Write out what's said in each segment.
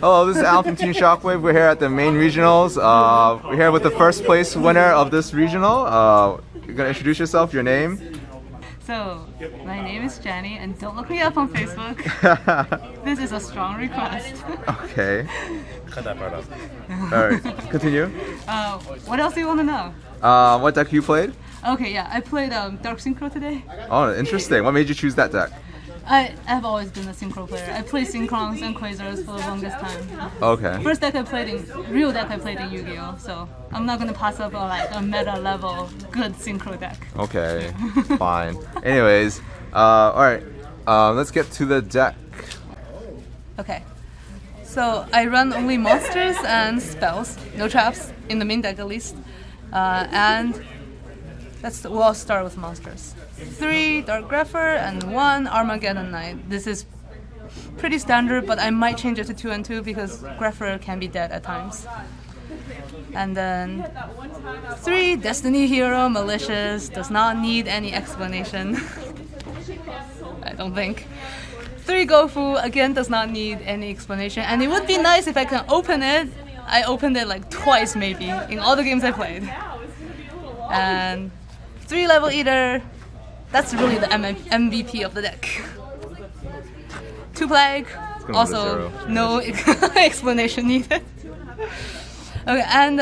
Hello, this is Alan from Team Shockwave. We're here at the Maine Regionals. We're here with the first place winner of this regional. You're gonna introduce yourself, your name. So, my name is Jany, and don't look me up on Facebook. This is a strong request. Okay. Cut that part out. Alright, continue. What else do you want to know? What deck you played? Okay, yeah, I played Dark Sychro today. Oh, interesting. What made you choose that deck? I have always been a Sychro player. I played Synchrons and Quasars for the longest time. Okay. First deck I played real deck I played in Yu-Gi-Oh! So I'm not gonna pass up a meta level good Sychro deck. Okay, fine. Anyways, alright, let's get to the deck. Okay. So I run only monsters and spells, no traps, in the main deck at least. We'll start with monsters. 3 Dark Grepher and 1 Armageddon Knight. This is pretty standard, but I might change it to 2 and 2 because Grepher can be dead at times. And then 3 Destiny Hero, Malicious, does not need any explanation. I don't think. 3 Gofu, again does not need any explanation, and it would be nice if I can open it. I opened it like twice maybe in all the games I played. And 3 Level Eater, that's really the MVP of the deck. 2 Plague, also no explanation needed. Okay, and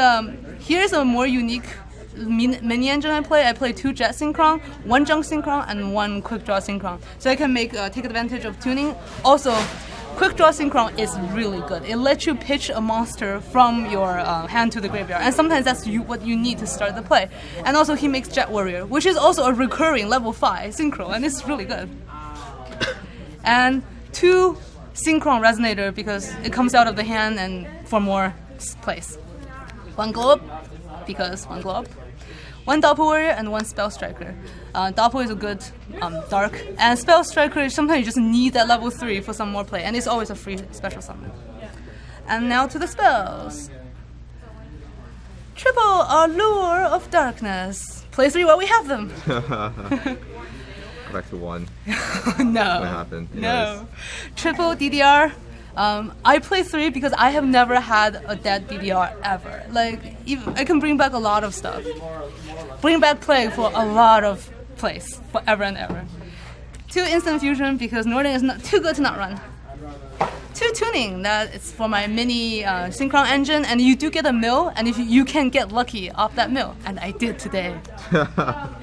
here's a more unique mini engine I play. I play 2 Jet Synchron, 1 Junk Synchron, and 1 Quick Draw Synchron. So I can take advantage of tuning. Also, Quick Draw Synchron is really good. It lets you pitch a monster from your hand to the graveyard, and sometimes that's what you need to start the play. And also he makes Jet Warrior, which is also a recurring level 5 Sychro, and it's really good. And 2 Synchron Resonator because it comes out of the hand and for more place. 1 Glow Up because 1 Glow Up. 1 Doppel Warrior and 1 Spell Striker. Doppel is a good dark, and Spell Striker sometimes you just need that level 3 for some more play, and it's always a free special summon. And now to the spells. Triple Allure of Darkness. Play 3 while we have them. Go back to 1. No. What happened? No. Triple DDR. I play 3 because I have never had a dead DDR ever. Like, I can bring back a lot of stuff. Bring back Plague for a lot of plays, forever and ever. 2 Instant Fusion because Northern is not too good to not run. 2 Tuning, that is for my mini Synchron engine, and you do get a mill, and if you can get lucky off that mill, and I did today.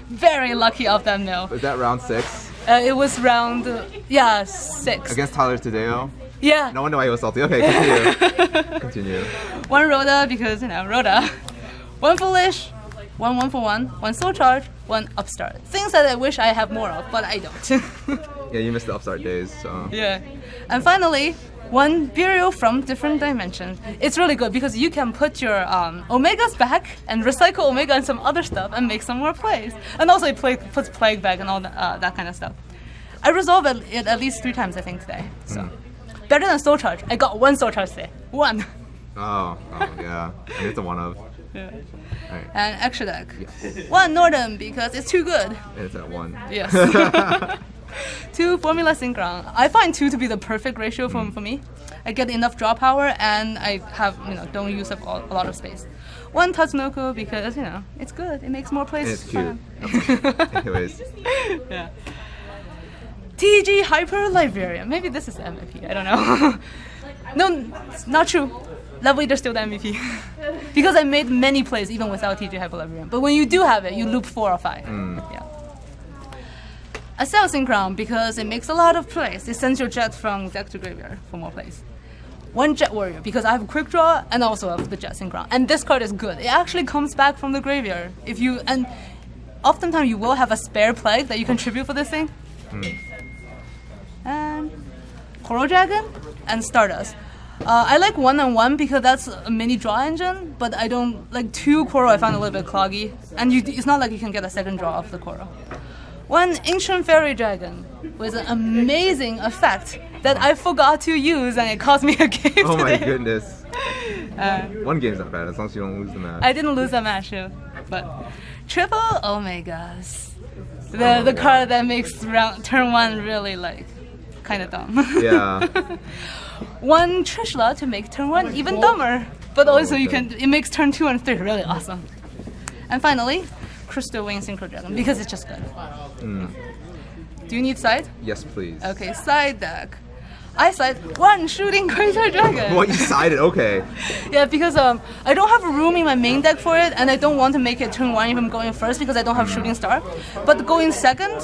Very lucky off that mill. Was that round 6? It was round, 6. Against Tyler Tadeo? Yeah. No wonder why he was salty. Okay, continue. Continue. 1 Rhoda because, Rhoda. 1 Foolish, 1 for 1, 1 Soul Charge, 1 Upstart. Things that I wish I have more of, but I don't. Yeah, you missed the Upstart days, so. Yeah. And finally, 1 Burial from Different Dimensions. It's really good because you can put your Omegas back and recycle Omega and some other stuff and make some more plays. And also it puts Plague back and all that kind of stuff. I resolved it at least 3 times, I think, today. So. Better than Soul Charge. I got 1 Soul Charge today. 1. Oh, yeah. I mean, it's a 1 of. Yeah. Right. And extra deck. Yes. 1 Northern because it's too good. It's at 1. Yes. 2 Formula Synchron. I find 2 to be the perfect ratio for me. I get enough draw power and I have, don't use up a lot of space. 1 Tatsunoko because, it's good. It makes more plays. It's cute. Anyways. Yeah. TG Hyper Librarian. Maybe this is the MVP. I don't know. No, it's not true. Level Eater still the MVP. Because I made many plays even without TG Hyper Librarian. But when you do have it, you loop 4 or 5. Yeah. A Cell Synchron because it makes a lot of plays. It sends your Jet from deck to graveyard for more plays. 1 Jet Warrior because I have a Quick Draw and also have the Jet Synchron. And this card is good. It actually comes back from the graveyard. And oftentimes you will have a spare Plague that you can tribute for this thing. And Coral Dragon and Stardust. I like 1 and 1 because that's a mini draw engine, but I don't like 2 Coral. I found a little bit cloggy, and it's not like you can get a second draw off the Coral. 1 Ancient Fairy Dragon with an amazing effect that I forgot to use, and it cost me a game today. Oh my goodness. 1 game's not bad as long as you don't lose the match. I didn't lose the match, but Triple Omegas. The card that makes turn 1 really kind of dumb. Yeah. One Trishula to make turn 1 even dumber, but also it makes turn 2 and 3 really awesome. And finally, Crystal Wing Sychro Dragon, because it's just good. Do you need side? Yes, please. Okay, side deck. I side 1 Shooting Crater Dragon. What, you sided? Okay. Yeah, because I don't have room in my main deck for it, and I don't want to make it turn 1 if I'm going first because I don't have Shooting Star. But going second,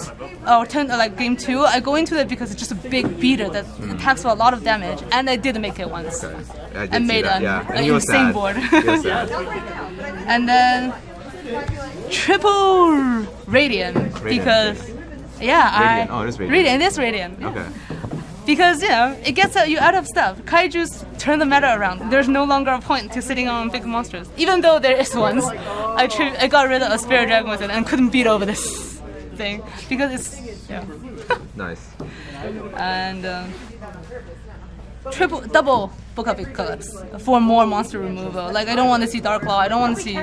or like game 2, I go into it because it's just a big beater that attacks for a lot of damage, and I did make it once. Okay. I did And see made that, an yeah. And like, he was insane sad. board. He was sad. And then triple Radiant, because Radiant. Oh, it is Radiant. It is Radiant. Okay. Because it gets you out of stuff. Kaiju's turn the meta around. There's no longer a point to sitting on big monsters. Even though there is ones, I got rid of a Spirit Dragon with it and couldn't beat over this thing because it's Nice. And double Book of Eclipse for more monster removal. Like I don't want to see Dark Claw. I don't want to see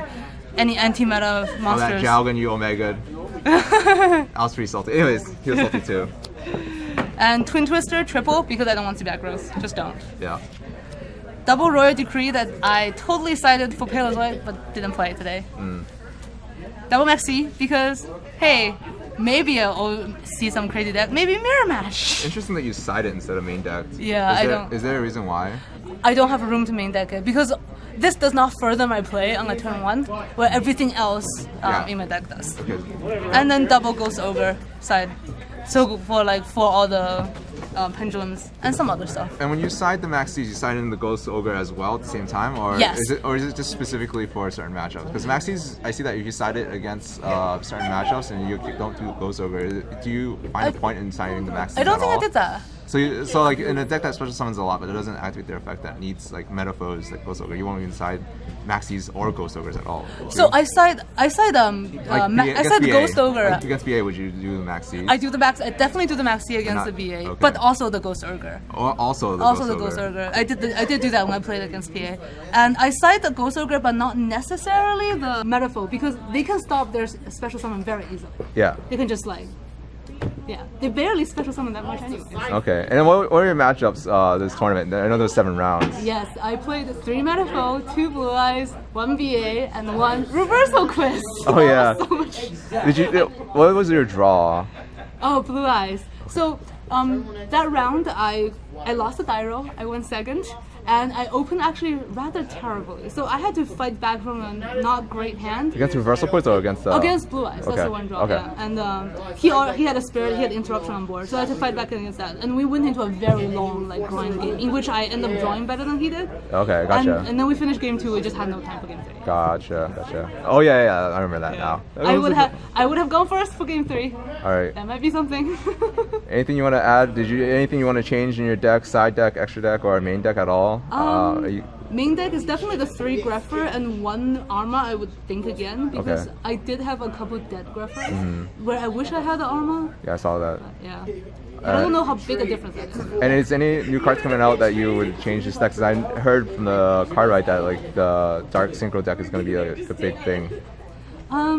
any anti-meta Oh, that monsters. Jalgan you Omega. I was pretty salty. Anyways, he was salty too. And Twin Twister triple because I don't want to see back rows. Just don't. Yeah. Double Royal Decree that I totally sided for Paleozoic but didn't play today. Double Maxi because hey, maybe I'll see some crazy deck. Maybe Mirror Match. Interesting that you sided instead of main deck. Yeah, Is there a reason why? I don't have room to main deck it because this does not further my play on a turn 1 where everything else in my deck does. Okay. And then double Ghost Ogre side. So for all the pendulums and some other stuff. And when you side the Maxis, you side in the Ghost Ogre as well at the same time, or Yes. is it just specifically for certain matchups? Because Maxis, I see that if you side it against certain matchups and you don't do Ghost Ogre, do you find a point in siding the Maxis? I don't at think all? I did that. So like in a deck that special summons a lot, but it doesn't activate their effect that needs like meta foes like Ghost Ogre, you won't even side Maxis or Ghost Ogres at all. So I side the Ghost Ogre. Like against BA, would you do the Maxis? I definitely do the Maxi against the BA, okay. but also the Ghost Ogre. Or also the Ghost Ogre. I did do that when I played against PA. And I side the Ghost Ogre, but not necessarily the Metaphor, because they can stop their special summon very easily. Yeah. They can just they barely special summon that much anyway. Okay. And what are your matchups this tournament? I know there's 7 rounds. Yes, I played 3 Metaphor, 2 Blue Eyes, 1 BA, and 1 Reversal Quiz. Oh yeah. So much. What was your draw? Oh, Blue Eyes. So that round I lost the die roll. I went second, and I opened actually rather terribly. So I had to fight back from a not great hand. Against Reversal Quiz or against Against Blue Eyes, that's okay. the one draw. Okay. Yeah. And he had a Spirit, he had Interruption on board, so I had to fight back against that. And we went into a very long grind game in which I ended up drawing better than he did. Okay, gotcha. And then we finished game 2. We just had no time for game 3. Gotcha. Oh yeah, I remember that now. I would have gone first for game 3. All right. That might be something. Anything you want to add? Anything you want to change in your deck, side deck, extra deck, or main deck at all? Main deck is definitely the 3 Grepher and 1 Arma. I would think again because I did have a couple dead Greffers where I wish I had the Arma. Yeah, I saw that. Yeah. I don't know how big a difference that is. And is any new cards coming out that you would change this deck? Because I heard from the card right that like the Dark Sychro deck is going to be a big thing.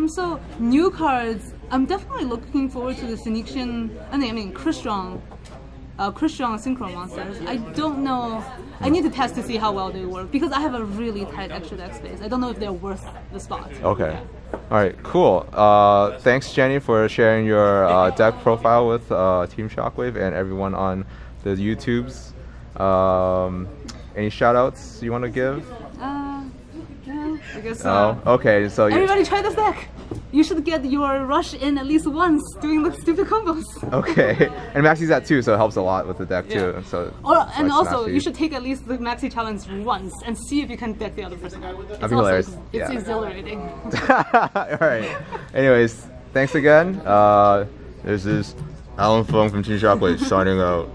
So new cards. I'm definitely looking forward to the Christian Sychro monsters. I don't know. I need to test to see how well they work because I have a really tight extra deck space. I don't know if they're worth the spot. Okay. All right. Cool. Thanks, Jany, for sharing your deck profile with Team Shockwave and everyone on the YouTubes. Any shout outs you want to give? No, I guess no. Okay. So everybody try this deck. You should get your rush in at least once doing the stupid combos. Okay, and Maxi's at 2, so it helps a lot with the deck too. So and also you should take at least the Maxi challenge once and see if you can deck the other person. That'd be hilarious. It's exhilarating. All right. Anyways, thanks again. This is Alan Fung from Team Shockwave signing out.